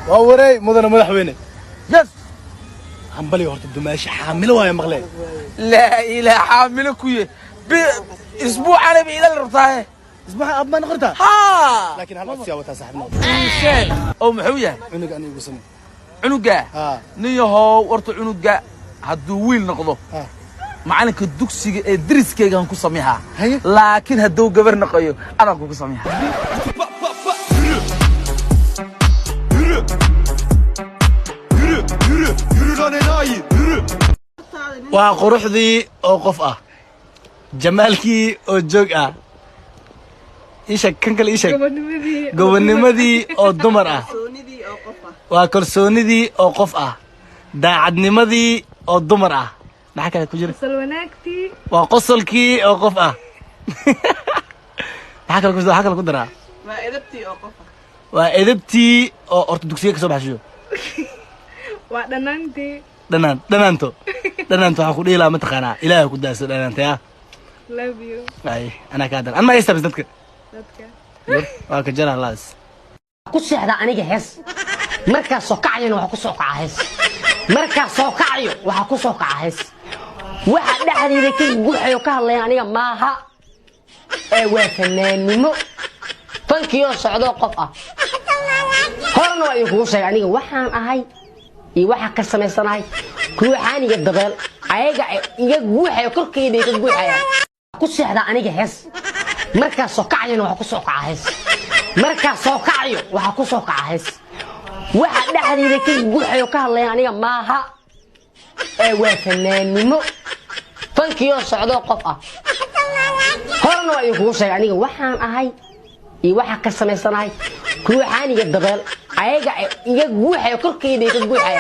ووري مدن مدحوينه يس حنبلي هورت الدماشي حامله وهي مغلي لا إله حامله كويه بأسبوع أنا بإذا الرطاية اسمع اب ما نقرتها ها لكن هل سياوتها صاحبنا شيء أو محوية عنق أنا يقسم عنقة نيهو ورط عنقة هدويل نقضه معلك الدكسي درس كي كان كسميها لكن هدو قبر نقيه أنا كسميها وقروحدي أو قفأ جمالكي أو جوجا إيشك كنكل إيشك قبنمدي أو دمرة وكرسوندي أو قفأ داعدنمدي أو دمرة نحكي لك كجري سلوناكتي وقصلكي أو قفأ نحكي لك كدرة وإدبتي أو قفا وإدبتي أو أرتدوكسية كسب حشو ودنانتي دنانتو waxaan ku dhiilaa mataqaana ilaahay ku daasay dhananta ya love you ay ana ka dar ama istabis dadka waa ka jara laas ku seexda aniga hees marka soo kacayna waxa ku soo kaca hees marka soo kacayo waxa ku soo kaca hees waxa dhaxdiida ka guuxayo ka hadlay aniga maaha ee waa fanaanimo fankiyo socdo qof ah horna ay ku sheegay aniga waxaan ahay iyo waxa ka sameysanahay ruuxaaniga dabeel ayaga iga guuxay korkeyda iga guuxay ku seexda aniga hees marka soo kacayna waxa ku soo kaca hees marka soo kacayo waxa ku soo kaca hees waxa dhaxdiida ka guuxayo ka hadlay aniga maaha ee waa fanaanimo fankiyo socdo qof ah horna ay ku sheegay aniga waxaan ahay iyo waxa ka sameysanahay ruuxaaniga dabeel ayaga iga guuxay korkeyda iga guuxay